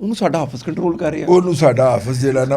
ਉਹਨੂੰ ਸਾਡਾ ਹਾਫਿਜ਼ ਕੰਟਰੋਲ ਕਰ ਰਿਹਾ। ਉਹਨੂੰ ਸਾਡਾ ਹਾਫਿਜ਼ ਜਿਹੜਾ ਨਾ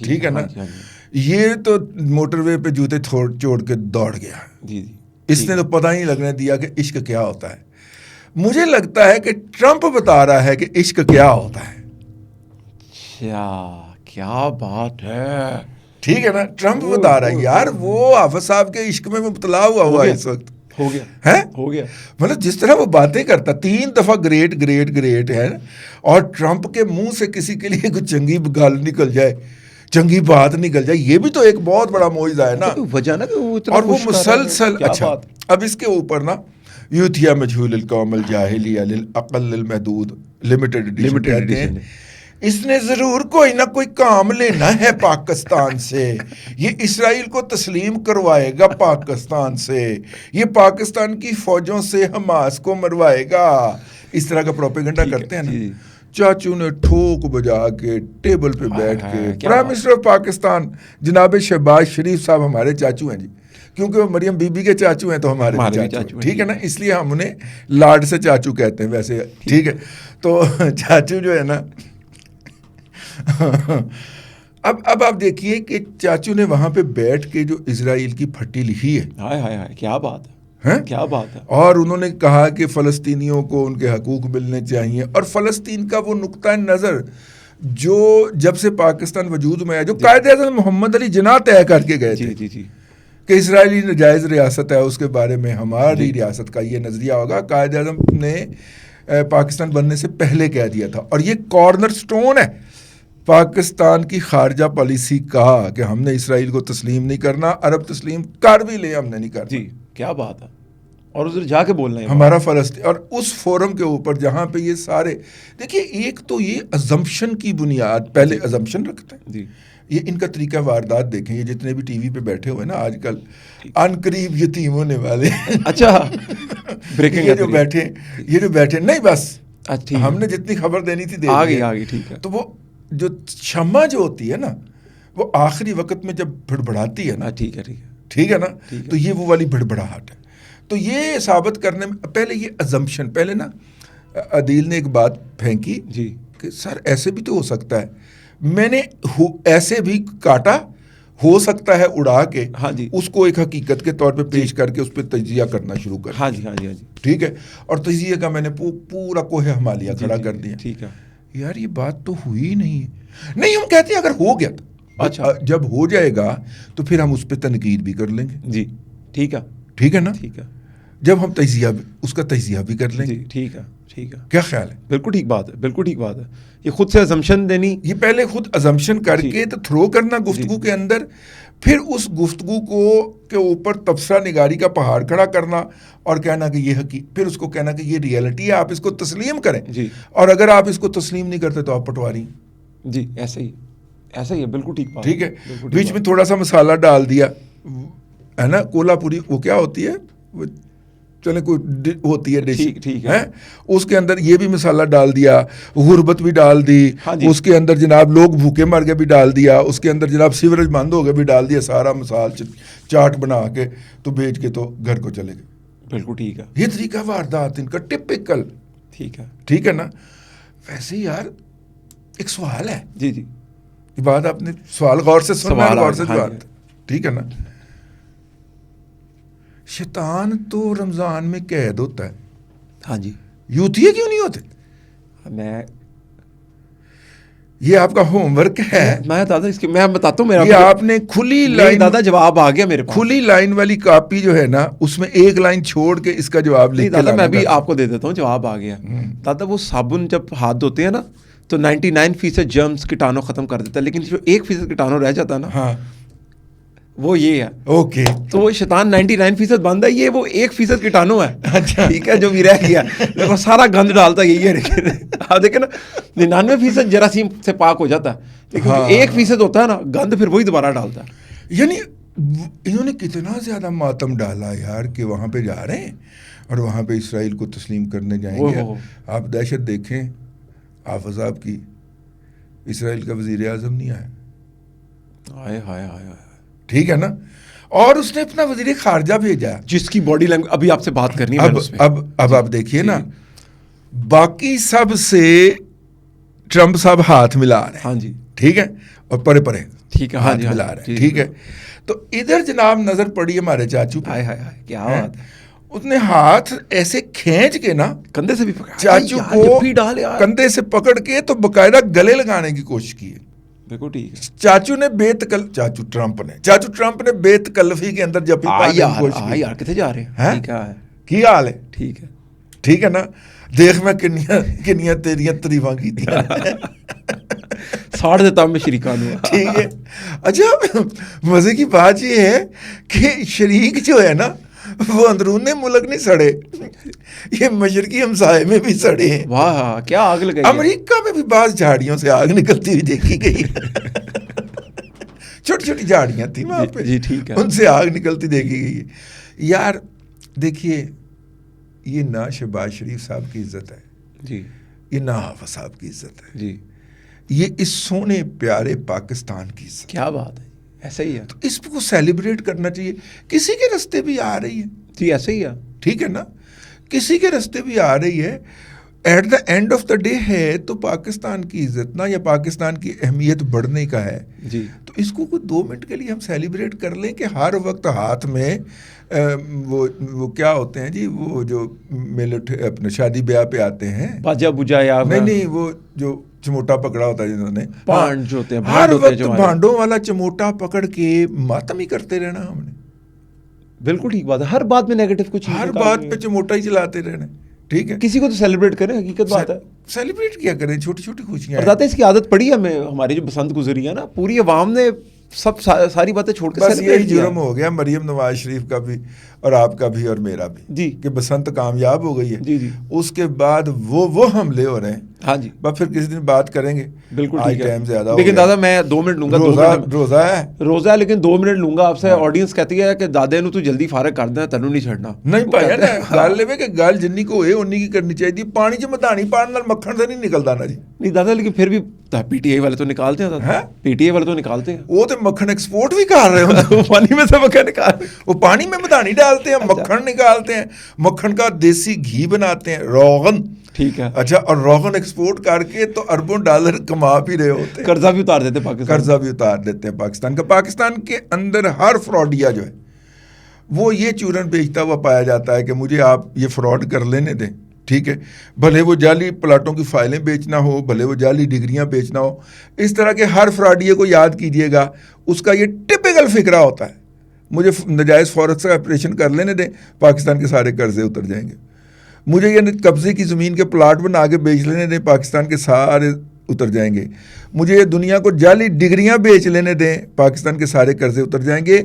ٹھیک ہے نا, یہ تو موٹر وے پہ جوتے چھوڑ کے دوڑ گیا. جی جی, اس نے تو پتہ ہی نہیں لگنے دیا کہ عشق کیا ہوتا ہے. مجھے لگتا ہے کہ ٹرمپ بتا رہا ہے کہ عشق کیا ہوتا ہے. کیا بات ہے, ٹھیک ہے نا, ٹرمپ بتا رہا ہے یار, وہ حافظ صاحب کے عشق میں مبتلا ہوا ہے اس وقت. ہو گیا ہے, ہو گیا. مطلب جس طرح وہ باتیں کرتا, 3 دفعہ گریٹ ہے, اور ٹرمپ کے منہ سے کسی کے لیے کوئی چنگی گال نکل جائے, چنگی بات نکل جائے, یہ بھی تو ایک بہت بڑا معجزہ ہے نا. وجہ نا کہ اور وہ مسلسل. اچھا اب اس کے اوپر نا یوتھیا مجہول القوم الجاہلیہ للعقل المحدود لمیٹڈ کہتے ہیں, اس نے ضرور کوئی نہ کوئی کام لینا ہے پاکستان سے, یہ اسرائیل کو تسلیم کروائے گا پاکستان سے, یہ پاکستان کی فوجوں سے حماس کو مروائے گا. اس طرح کا پروپیگنڈا کرتے ہیں نا. چاچو نے ٹھوک بجا کے ٹیبل پہ بیٹھ کے, پرائم منسٹر آف پاکستان جناب شہباز شریف صاحب ہمارے چاچو ہیں جی, کیونکہ وہ مریم بی بی کے چاچو ہیں تو ہمارے چاچو, ٹھیک ہے نا, اس لیے ہم انہیں لاڈ سے چاچو کہتے ہیں ویسے, ٹھیک ہے. تو چاچو جو ہے نا, اب آپ دیکھیے کہ چاچو نے وہاں پہ بیٹھ کے جو اسرائیل کی پھٹی لکھی ہے. ہائے ہائے ہائے, کیا بات ہے, کیا بات ہے. اور انہوں نے کہا کہ فلسطینیوں کو ان کے حقوق ملنے چاہیے, اور فلسطین کا وہ نقطہ نظر جو جب سے پاکستان وجود میں آیا, جو قائد اعظم محمد علی جناح طے کر کے گئے تھے کہ اسرائیلی ناجائز ریاست ہے, اس کے بارے میں ہماری ریاست کا یہ نظریہ ہوگا. قائد اعظم نے پاکستان بننے سے پہلے کہہ دیا تھا, اور یہ کارنر سٹون ہے پاکستان کی خارجہ پالیسی کا کہ ہم نے اسرائیل کو تسلیم نہیں کرنا, عرب تسلیم کر بھی لے ہم نے نہیں کرنا. جی کیا بات ہے, اور ادھر جا کے بولنا ہے ہمارا فلسطین. اور اس فورم کے اوپر جہاں پہ یہ سارے, دیکھیے ایک تو یہ ازمپشن کی بنیاد, پہلے ازمپشن رکھتے ہیں جی. یہ ان کا طریقہ واردات دیکھیں, یہ جتنے بھی ٹی وی پہ بیٹھے ہوئے نا آج کل, ان قریب یتیم ہونے والے. اچھا یہ جو بیٹھے نہیں, بس ہم نے جتنی خبر دینی تھی آ گئی, ٹھیک ہے. تو وہ جو شمع جو ہوتی ہے نا, وہ آخری وقت میں جب بڑبڑاتی ہے نا, ٹھیک ہے نا, تو یہ وہ والی بڑبڑاہٹ ہے. تو یہ ثابت کرنے میں پہلے یہ ازمپشن, پہلے نا عدیل نے ایک بات پھینکی جی کہ سر ایسے بھی تو ہو سکتا ہے, میں نے ایسے بھی کاٹا, ہو سکتا ہے اڑا کے, ہاں جی, اس کو ایک حقیقت کے طور پہ پیش کر کے اس پہ تجزیہ کرنا شروع کر. ہاں جی, ہاں جی, ہاں جی, ٹھیک ہے. اور تجزیے کا میں نے پورا کوہ ہمالیہ کھڑا کر دیا. ٹھیک ہے یار, یہ بات تو ہوئی ہی نہیں ہے. نہیں, ہم کہتے ہیں اگر ہو گیا تو, اچھا جب ہو جائے گا تو پھر ہم اس پہ تنقید بھی کر لیں گے. جی ٹھیک ہے, ٹھیک ہے نا, ٹھیک ہے. جب ہم اس کا تجزیہ بھی کر لیں گے. ٹھیک ہے, ٹھیک ہے. کیا خیال ہے؟ بالکل ٹھیک بات ہے, بالکل ٹھیک بات ہے. یہ خود سے ازمپشن دینی, یہ پہلے خود ازمپشن کر کے تو تھرو کرنا گفتگو کے اندر, پھر اس گفتگو کو کے اوپر تبصرہ نگاری کا پہاڑ کھڑا کرنا اور کہنا کہ یہ پھر اس کو کہنا کہ یہ ریئلٹی ہے, آپ اس کو تسلیم کریں. جی, اور اگر آپ اس کو تسلیم نہیں کرتے تو آپ پٹواری. جی ایسے ہی, ایسا ہی ہے, بالکل ٹھیک بات. ٹھیک ہے. بیچ میں تھوڑا سا مسالہ ڈال دیا ہے نا, کولا پوری وہ کیا ہوتی ہے, وہ چلے کوئی ہوتی ہے ڈش, ٹھیک ہے, اس کے اندر یہ بھی مسالہ ڈال دیا, غربت بھی ڈال دی, اس کے اندر جناب لوگ بھوکے مر گئے بھی ڈال دیا, اس کے اندر جناب سیوریج بند ہو گئے بھی ڈال دیا, سارا مسال چاٹ بنا کے تو بیچ کے تو گھر کو چلے گئے. بالکل ٹھیک ہے. یہ طریقہ واردات ان کا ٹپیکل. ٹھیک ہے, ٹھیک ہے نا. ویسے یار ایک سوال ہے. جی جی, یہ بات آپ نے سوال غور سے سننا, غور سے بات, ٹھیک ہے نا. شیطان تو رمضان میں قید ہوتا ہے, ہاں جی, یوتھیے کیوں نہیں ہوتے؟ یہ آپ کا ہوم ورک ہے. میں دادا اس کے میں بتاتا ہوں, یہ آپ نے کھلی لائن, دادا جواب آ گیا میرے پاس, کھلی لائن والی کاپی جو ہے نا, اس میں ایک لائن چھوڑ کے اس کا جواب لکھ کے دادا میں بھی آپ کو دے دیتا ہوں, جواب آ گیا. دادا وہ صابن جب ہاتھ دھوتے ہیں نا تو 99% جرمز کیٹانو ختم کر دیتا ہے, لیکن جو 1% کیٹانو رہ جاتا ہے نا, ہاں وہ یہ ہے. اوکے, تو وہ شیطان 99% بند ہے, یہ وہ 1% کیٹانو ہے. اچھا ٹھیک ہے, جو بھی رہ گیا دیکھو سارا گند ڈالتا ہے, یہی ہے. آپ دیکھیں نا 99% جراثیم سے پاک ہو جاتا ہے, لیکن 1% ہوتا ہے نا گند, پھر وہی دوبارہ ڈالتا ہے. یعنی انہوں نے کتنا زیادہ ماتم ڈالا یار کہ وہاں پہ جا رہے ہیں اور وہاں پہ اسرائیل کو تسلیم کرنے جائیں گے. آپ دہشت دیکھیں حافظ صاحب کی, اسرائیل کا وزیر اعظم نہیں آیا. ہائے ہائے ہائے, ٹھیک ہے نا. اور اس نے اپنا وزیر خارجہ بھیجا, جس کی باڈی لینگویج ابھی آپ سے بات کرنی ہے. اب آپ دیکھیے نا, باقی سب سے ٹرمپ صاحب ہاتھ ملا رہے ہیں. ہاں جی, ٹھیک ہے. اور پرے پرے ٹھیک ہے، ہاں ہاتھ جی، ملا رہے ہیں، ٹھیک ہے. تو ادھر جناب نظر پڑی ہمارے چاچو پہ، ہائے ہائے ہائے، کیا بات ہے، اس نے ہاتھ ایسے کھینچ کے نا کندھے سے بھی پکڑا چاچو کو کندھے سے پکڑ کے تو باقاعدہ گلے لگانے کی کوشش کی ہے. بالکل ٹھیک ہے. چاچو ٹرمپ نے بے تکلفی کے اندر جب یار کتنے جا رہے ہیں، ٹھیک ہے، کی حال ہے، ٹھیک ہے نا. دیکھ میں کنیاں تیریاں تریفاں کی 60 میں شریکان ہوا. ٹھیک ہے. اچھا مزے کی بات یہ ہے کہ شریک جو ہے نا وہ اندرون ملک نہیں سڑے، یہ مشرقی ہمسائے میں بھی سڑے ہیں. واہ کیا آگ لگائی. امریکہ میں بھی بعض جھاڑیوں سے آگ نکلتی ہوئی دیکھی گئی. چھوٹی چھوٹی جھاڑیاں تھیں وہاں پہ، جی ٹھیک ہے، ان سے آگ نکلتی دیکھی گئی ہے. یار دیکھیے یہ نہ شہباز شریف صاحب کی عزت ہے جی، یہ نہ حافظ صاحب کی عزت ہے جی، یہ اس سونے پیارے پاکستان کی عزت. کیا بات ہے، ایسا ہی ہے. تو اس کو سیلیبریٹ کرنا چاہیے. کسی کے رستے بھی آ رہی ہے، جی ایسا ہی ہے، ٹھیک ہے نا، کسی کے رستے بھی آ رہی ہے. At the end of the day ہے تو پاکستان کی عزت نا یا پاکستان کی اہمیت بڑھنے کا ہے. جی تو اس کو کوئی 2 منٹ کے لیے ہم سیلیبریٹ کر لیں کہ ہر وقت ہاتھ میں وہ کیا ہوتے ہیں جی، وہ جو اپنے شادی بیاہ پہ آتے ہیں باجا بجا یا نہیں وہ جو چموٹا پکڑا ہوتا ہے جنہوں نے پانڈ جو ہوتے ہیں، ہر وقت بھانڈوں والا چموٹا پکڑ کے ماتم ہی کرتے رہنا ہم نے. بالکل ٹھیک بات ہے، ہر بات میں نیگیٹو کچھ، ہر بات پہ چموٹا ہی چلاتے رہنا. ٹھیک ہے، کسی کو تو سیلیبریٹ کریں، حقیقت بات ہے، سیلیبریٹ کیا کریں، چھوٹی چھوٹی خوشیاں. اور ذات اس کی عادت پڑی ہے ہمیں، ہماری جو بسنت گزری ہے نا، پوری عوام نے سب ساری باتیں چھوڑ کے بس یہی جرم ہو گیا مریم نواز شریف کا بھی اور آپ کا بھی اور میرا بھی جی کہ بسنت کامیاب ہو گئی ہے. جی جی، اس کے بعد وہ حملے ہو رہے ہیں. ہاں جی، بس پھر کسی دن بات کریں گے. بالکل آج ٹھیک ہے. ٹائم زیادہ ہو لیکن گیا. دادا میں 2 منٹ لوں گا. روزہ ہے لیکن 2 منٹ لوں گا آپ سے. آڈینس کہتی ہے کہ دادے نو تو جلدی فارغ کر دیں، تینوں نہیں چھڑنا. نہیں پایا نا گل لے کہ گل جنی کو ہوئے انی کی کرنی چاہیے. پانی چ مدانی پان نال مکھن سے نہیں نکلتا نا جی. نہیں دادا لیکن پھر بھی پی ٹی آئی والے تو نکالتے ہیں دادا، پی ٹی آئی والے تو نکالتے ہیں. وہ تو مکھن ایکسپورٹ بھی کر رہے ہیں پانی میں سے مکھن نکال، وہ پانی میں مدانی ڈالتے ہیں، مکھن نکالتے ہیں، مکھن کا دیسی گھی بناتے ہیں، روغن. ٹھیک ہے، اچھا، اور روغن ایکسپورٹ کر کے تو اربوں ڈالر کما بھی رہے ہوتے ہیں. قرضہ بھی اتار دیتے پاکستان، قرضہ بھی اتار دیتے ہیں پاکستان کا. پاکستان کے اندر ہر فراڈیا جو ہے وہ یہ چورن بیچتا ہوا پایا جاتا ہے کہ مجھے آپ یہ فراڈ کر لینے دیں. ٹھیک ہے، بھلے وہ جعلی پلاٹوں کی فائلیں بیچنا ہو، بھلے وہ جعلی ڈگریاں بیچنا ہو. اس طرح کے ہر فراڈیے کو یاد کیجئے گا، اس کا یہ ٹپیکل فکرہ ہوتا ہے، مجھے نجائز فورکس کا آپریشن کر لینے دیں، پاکستان کے سارے قرضے اتر جائیں گے. مجھے یہ قبضے کی زمین کے پلاٹ بنا کے بیچ لینے دیں، پاکستان کے سارے اتر جائیں گے. مجھے یہ دنیا کو جعلی ڈگریاں بیچ لینے دیں، پاکستان کے سارے قرضے اتر جائیں گے.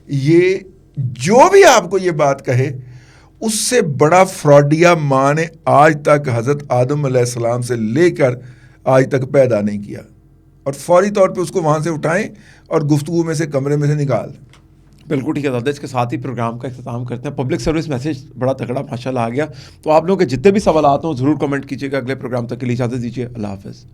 یہ جو بھی آپ کو یہ بات کہے اس سے بڑا فراڈیا ماں نے آج تک حضرت آدم علیہ السلام سے لے کر آج تک پیدا نہیں کیا. اور فوری طور پہ اس کو وہاں سے اٹھائیں اور گفتگو میں سے کمرے میں سے نکال دیں. بالکل ٹھیک ہے دادا. اس کے ساتھ ہی پروگرام کا اختتام کرتے ہیں. پبلک سروس میسج بڑا تگڑا ماشاءاللہ آ گیا. تو آپ لوگوں کے جتنے بھی سوالات ہوں ضرور کمنٹ کیجیے گا. اگلے پروگرام تک کے لیے اجازت دیجیے. اللہ حافظ.